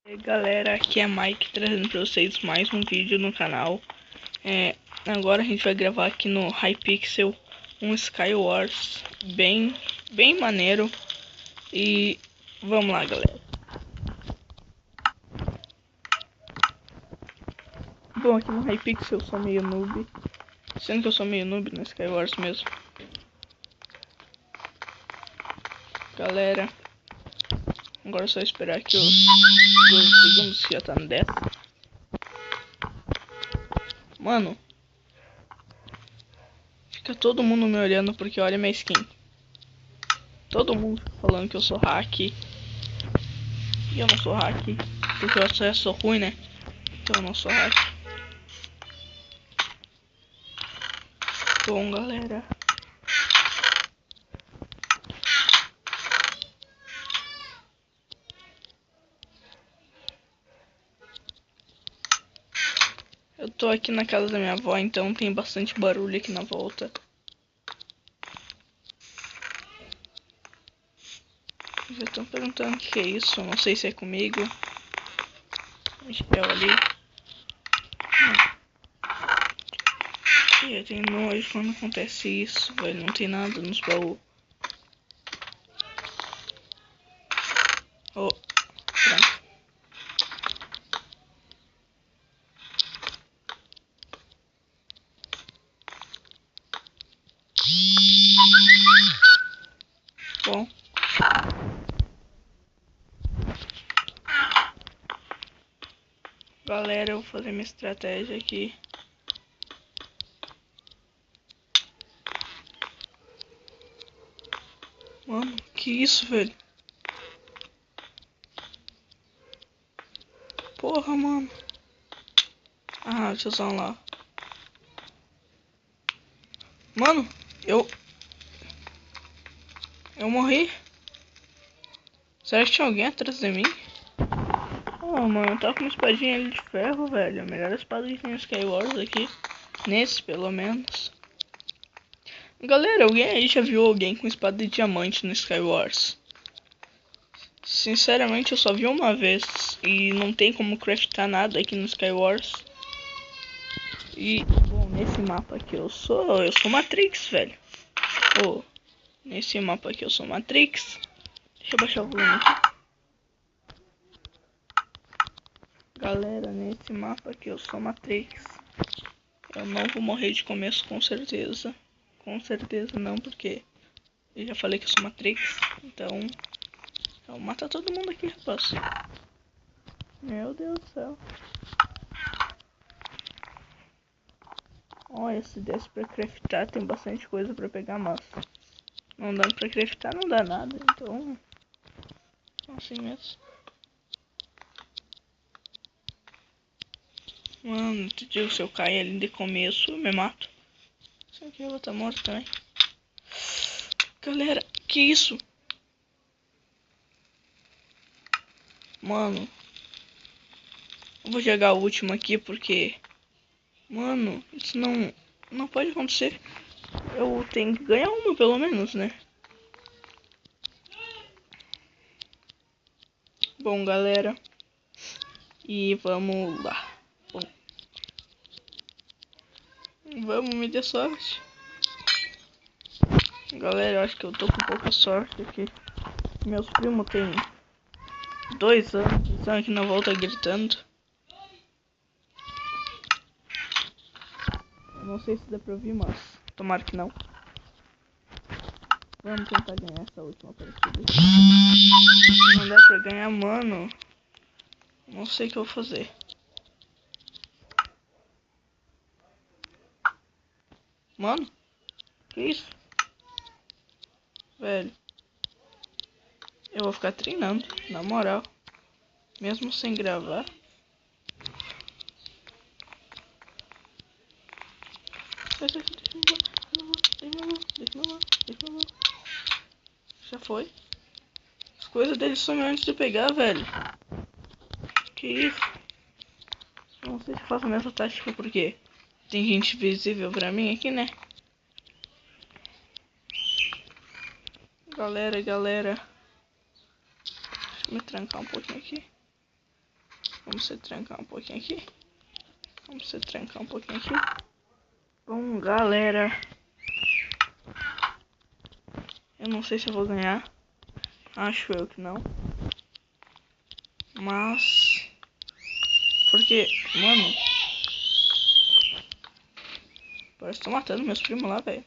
E aí, galera, aqui é Mike trazendo pra vocês mais um vídeo no canal. Agora a gente vai gravar aqui no Hypixel um Skywars bem maneiro. E vamos lá, galera. Bom, aqui no Hypixel eu sou meio noob, sendo que eu sou meio noob no Skywars mesmo. Galera, agora é só esperar que os 12 segundos que já tá no 10. Mano, fica todo mundo me olhando porque olha minha skin. Todo mundo falando que eu sou hack. E eu não sou hack. Porque eu sou ruim, né? Então eu não sou hack. Bom, galera. Eu tô aqui na casa da minha avó, então tem bastante barulho aqui na volta. Já estão perguntando o que é isso. Não sei se é comigo. Eu ali. Eu tenho nojo quando acontece isso, velho. Não tem nada nos baús. Oh, pronto. Bom. Galera, eu vou fazer minha estratégia aqui. Mano, que isso, velho? Porra, mano. Ah, tiozão lá. Mano, eu morri. Será que tinha alguém atrás de mim? Oh, mano, eu tava com uma espadinha ali de ferro, velho. A melhor espada que tem no Skywars aqui. Nesse, pelo menos. Galera, alguém aí já viu alguém com espada de diamante no Skywars? Sinceramente, eu só vi uma vez. E não tem como craftar nada aqui no Skywars. E, bom, nesse mapa aqui eu sou Matrix, velho. Oh, nesse mapa aqui eu sou Matrix. Deixa eu baixar o volume aqui. Galera, nesse mapa aqui eu sou Matrix. Eu não vou morrer de começo, com certeza. Com certeza não, porque eu já falei que eu sou Matrix. Então mata todo mundo aqui, rapaz. Meu Deus do céu. Olha, se desse pra craftar, tem bastante coisa pra pegar, mas não dando pra craftar, não dá nada. Então, assim mesmo. Mano, te digo, se eu cair ali de começo, eu me mato. Isso aqui eu vou estar morto também. Galera, que isso? Mano, eu vou jogar o último aqui porque... Mano, isso não pode acontecer. Eu tenho que ganhar uma pelo menos, né? Bom, galera. E vamos lá. Bom, vamos, me dê sorte. Galera, eu acho que eu tô com pouca sorte aqui. Meus primos têm 2 anos, estão aqui na volta gritando. Eu não sei se dá pra ouvir, mas tomara que não. Vamos tentar ganhar essa última partida. Se não der pra ganhar, mano, não sei o que eu vou fazer. Mano, que isso? Velho, eu vou ficar treinando, na moral. Mesmo sem gravar. Já foi. As coisas deles somem antes de pegar, velho. Que isso? Não sei se faço a mesma tática porque tem gente visível pra mim aqui, né? Galera. Deixa eu me trancar um pouquinho aqui. Vamos se trancar um pouquinho aqui. Vamos se trancar um pouquinho aqui. Bom, galera. Eu não sei se eu vou ganhar. Acho eu que não. Mas... Porque, mano... Parece que tô matando meus primos lá, velho.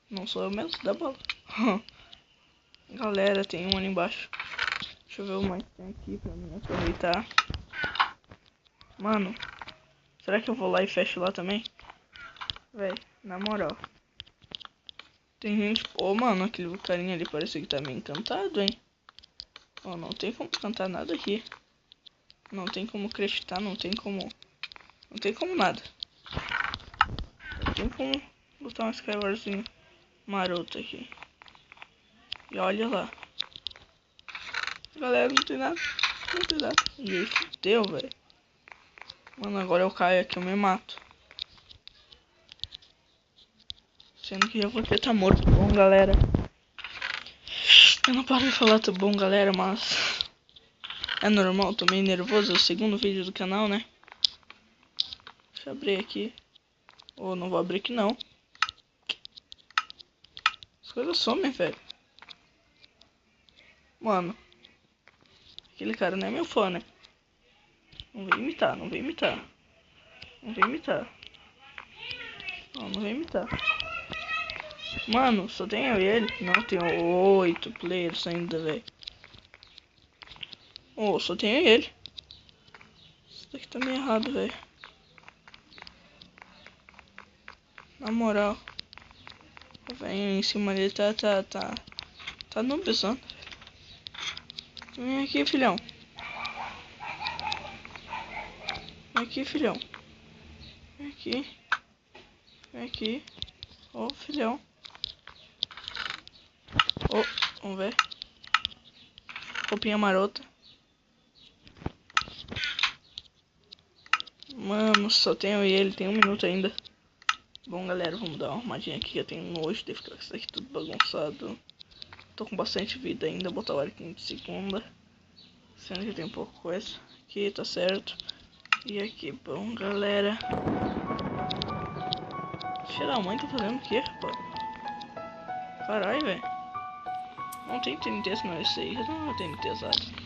Não sou eu mesmo da bola. Galera, tem um ali embaixo. Deixa eu ver o mais que tem aqui pra mim aproveitar. Mano, será que eu vou lá e fecho lá também? Véi, na moral. Tem gente... Ô, mano, aquele carinha ali parece que tá meio encantado, hein? Ó, não tem como cantar nada aqui. Não tem como acreditar, não tem como... Não tem como nada. Não tem como botar um Skywarzinho maroto aqui. E olha lá. Galera, não tem nada. Não tem nada. E aí, fudeu, velho. Mano, agora eu caio aqui, eu me mato. Sendo que eu vou ter tá morto. Bom, galera. Eu não paro de falar tá bom, galera, mas... É normal, tô meio nervoso. É o segundo vídeo do canal, né? Deixa eu abrir aqui. Ou não vou abrir aqui, não. As coisas somem, velho. Mano. Aquele cara não é meu fã, né? Não vem imitar, não vem imitar. Não vem imitar. Não, não vem imitar. Mano, só tem eu e ele? Não, tem 8 players ainda, velho. Oh, só tem eu e ele. Isso daqui tá meio errado, velho. Na moral. O velho em cima dele tá noobzão. Vem aqui, filhão. Vem aqui, filhão. Vem aqui. Vem aqui. Ô, filhão. Ô, vamos ver. Roupinha marota. Mano, só tem eu e ele, tem 1 minuto ainda. Bom, galera, vamos dar uma arrumadinha aqui. Eu tenho nojo de ficar com isso aqui tudo bagunçado. Tô com bastante vida ainda, vou botar o arquinho de segunda. Sendo que tem pouca coisa. Aqui, tá certo. E aqui, bom, galera. Filha da mãe, tá fazendo o que, rapaz? Caralho, velho. Não tem TNT, não é esse aí. Não é TNT exato.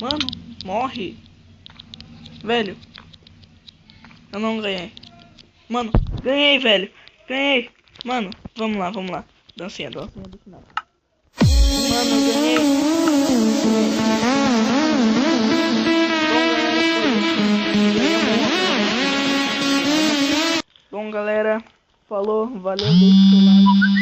Mano, morre. Velho. Eu não ganhei. Mano, ganhei, velho. Ganhei. Mano, vamos lá, vamos lá. Dancinha do final. Mano, eu ganhei. Bom, galera, falou, valeu, deixa o like.